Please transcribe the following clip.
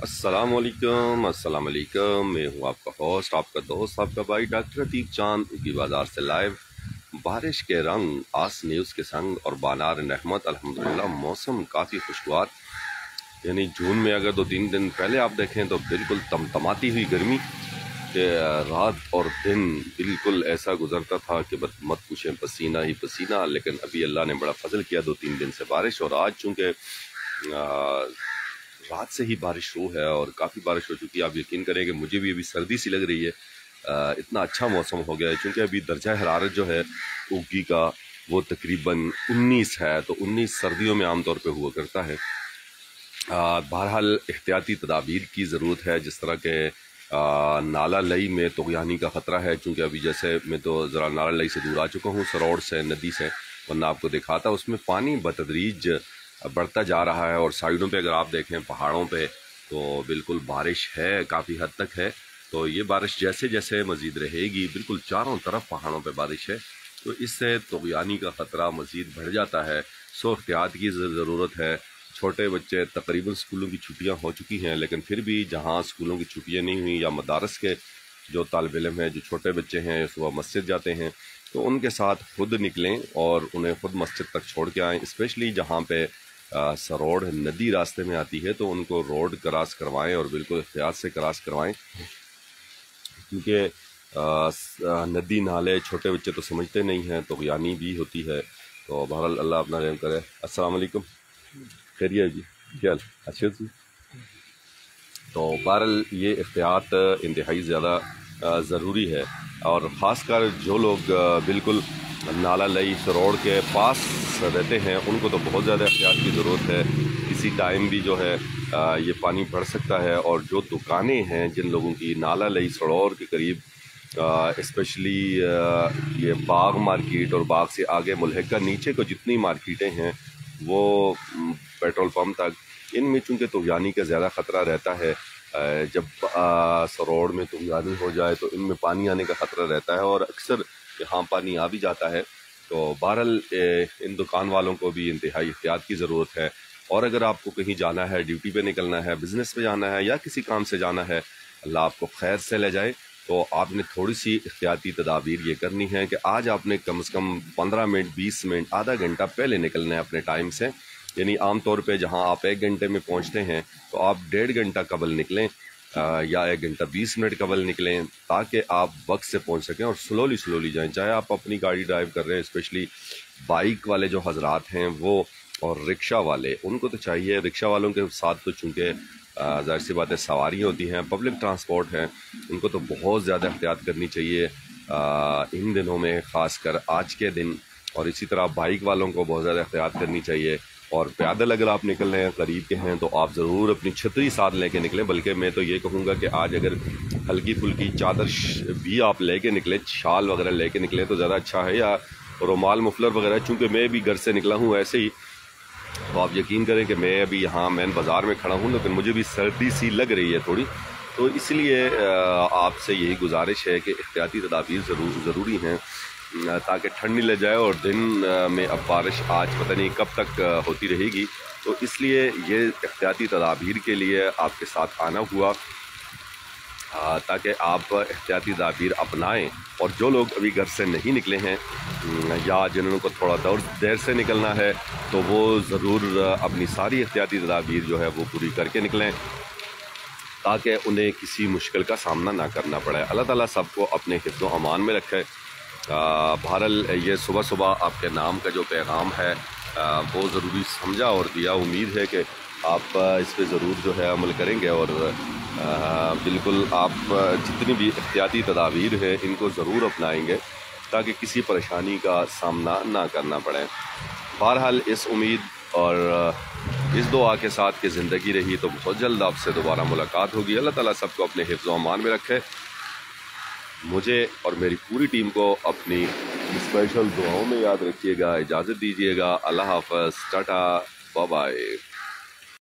अस्सलाम वालेकुम। मैं हूँ आपका होस्ट, आपका दोस्त, आपका भाई डॉक्टर अतीक चांद की बाज़ार से लाइव। बारिश के रंग आस न्यूज़ के संग और बानार रहमत अल्हम्दुलिल्लाह मौसम काफ़ी खुशगवार। यानी जून में अगर 2-3 दिन पहले आप देखें तो बिल्कुल तमतमाती हुई गर्मी कि रात और दिन बिल्कुल ऐसा गुजरता था कि मत पूछें, पसीना ही पसीना। लेकिन अभी अल्लाह ने बड़ा फजल किया, 2-3 दिन से बारिश, और आज चूँकि रात से ही बारिश शुरू है और काफ़ी बारिश हो चुकी है। आप यकीन करें कि मुझे भी अभी सर्दी सी लग रही है। इतना अच्छा मौसम हो गया है, क्योंकि अभी दर्जा हरारत जो है उगी का वो तकरीबन 19 है, तो 19 सर्दियों में आमतौर पे हुआ करता है। बहरहाल एहतियाती तदाबीर की ज़रूरत है, जिस तरह के नाला लई में तुग़यानी का ख़तरा है। चूँकि अभी जैसे मैं तो ज़रा नाला लई से दूर आ चुका हूँ, सरोड़ से, नदी से, वरना आपको दिखाता उसमें पानी बतदरीज बढ़ता जा रहा है। और साइडों पे अगर आप देखें पहाड़ों पे तो बिल्कुल बारिश है, काफ़ी हद तक है। तो ये बारिश जैसे जैसे मज़ीद रहेगी, बिल्कुल चारों तरफ पहाड़ों पे बारिश है, तो इससे तुग़यानी का ख़तरा मज़ीद बढ़ जाता है। सो एहतियात की ज़रूरत है। छोटे बच्चे, तकरीबन स्कूलों की छुट्टियां हो चुकी हैं, लेकिन फिर भी जहां स्कूलों की छुट्टियां नहीं हुई, या मदारस के जो तालिब इल्म हैं, जो छोटे बच्चे हैं, सुबह मस्जिद जाते हैं, तो उनके साथ खुद निकलें और उन्हें खुद मस्जिद तक छोड़ के आएँ। स्पेशली जहाँ पे सरोड़ नदी रास्ते में आती है तो उनको रोड क्रॉस करवाएं और बिल्कुल एहतियात से क्रॉस करवाएं, क्योंकि नदी नाले छोटे बच्चे तो समझते नहीं हैं, तो तुग़यानी भी होती है। तो बहरहाल अल्लाह अपना रहम करे। अस्सलाम वालेकुम, खैरियत जी, क्या अच्छे जी। तो बहरहाल ये एहतियात इंतहाई ज़्यादा ज़रूरी है, और ख़ासकर जो लोग बिल्कुल नाला लई सरोड़ के पास रहते हैं उनको तो बहुत ज़्यादा एहतियात की ज़रूरत है। किसी टाइम भी जो है ये पानी बढ़ सकता है। और जो दुकानें हैं जिन लोगों की नाला लई सरोड़ के करीब, स्पेशली ये बाग मार्केट और बाग से आगे मुल्हिका नीचे को जितनी मार्केटें हैं वो पेट्रोल पंप तक, इनमें चूँकि तुग़यानी का ज़्यादा ख़तरा रहता है। जब सरोड़ में तुग़यानी हो जाए तो इनमें पानी आने का ख़तरा रहता है, और अक्सर यहाँ पानी आ भी जाता है। तो बहरहाल इन दुकान वालों को भी इंतहाई एहतियात की ज़रूरत है। और अगर आपको कहीं जाना है, ड्यूटी पे निकलना है, बिज़नेस पे जाना है, या किसी काम से जाना है, अल्लाह आपको खैर से ले जाए, तो आपने थोड़ी सी एहतियाती तदाबीर ये करनी है कि आज आपने कम से कम 15 मिनट, 20 मिनट, आधा घंटा पहले निकलना है अपने टाइम से। यानी आम तौर पे जहां आप 1 घंटे में पहुंचते हैं तो आप 1.5 घंटा कबल निकलें, या 1 घंटा 20 मिनट कबल निकलें, ताकि आप वक्त से पहुंच सकें। और स्लोली जाएं, चाहे आप अपनी गाड़ी ड्राइव कर रहे हैं, स्पेशली बाइक वाले जो हजरात हैं वो, और रिक्शा वाले, उनको तो चाहिए। रिक्शा वालों के साथ तो चूँकि ज़ाहिर सी बात है सवारी होती हैं, पब्लिक ट्रांसपोर्ट है, उनको तो बहुत ज़्यादा एहतियात करनी चाहिए इन दिनों में, ख़ासकर आज के दिन। और इसी तरह बाइक वालों को बहुत ज़्यादा एहतियात करनी चाहिए। और पैदल अगर आप निकल रहे हैं, करीब के हैं, तो आप ज़रूर अपनी छतरी साथ लेके निकलें। बल्कि मैं तो ये कहूँगा कि आज अगर हल्की फुल्की चादर भी आप लेके निकलें, शाल वगैरह लेके निकलें तो ज़्यादा अच्छा है, या रुमाल, मुफलर वगैरह। चूँकि मैं भी घर से निकला हूँ ऐसे ही, तो आप यकीन करें कि मैं अभी यहाँ मेन बाज़ार में खड़ा हूँ, लेकिन मुझे भी सर्दी सी लग रही है थोड़ी। तो इसलिए आपसे यही गुजारिश है कि एहतियाती तदाबीर ज़रूरी हैं, ताकि ठंड नहीं लग जाए। और दिन में अब बारिश आज पता नहीं कब तक होती रहेगी, तो इसलिए ये एहतियाती तदाबीर के लिए आपके साथ आना हुआ, ताकि आप एहतियाती तदाबीर अपनाएं। और जो लोग अभी घर से नहीं निकले हैं, या जिन्होंने थोड़ा देर से निकलना है, तो वो ज़रूर अपनी सारी एहतियाती तदाबीर जो है वो पूरी करके निकलें, ताकि उन्हें किसी मुश्किल का सामना ना करना पड़े। अल्लाह ताला सबको अपने हिफ्ज़ व अमान में रखे। बहरहाल ये सुबह सुबह आपके नाम का जो पैगाम है वो ज़रूरी समझा और दिया। उम्मीद है कि आप इस पर ज़रूर जो है अमल करेंगे, और बिल्कुल आप जितनी भी एहतियाती तदाबीर हैं इनको ज़रूर अपनाएंगे, ताकि किसी परेशानी का सामना ना करना पड़े। बहरहाल इस उम्मीद और इस दुआ के साथ कि ज़िंदगी रही तो बहुत जल्द आपसे दोबारा मुलाकात होगी। अल्लाह ताला सबको अपने हिफ्ज़ व अमान में रखे। मुझे और मेरी पूरी टीम को अपनी स्पेशल दुआओं में याद रखिएगा। इजाज़त दीजिएगा। अल्लाह हाफ़िज़, टाटा, बाय बाय।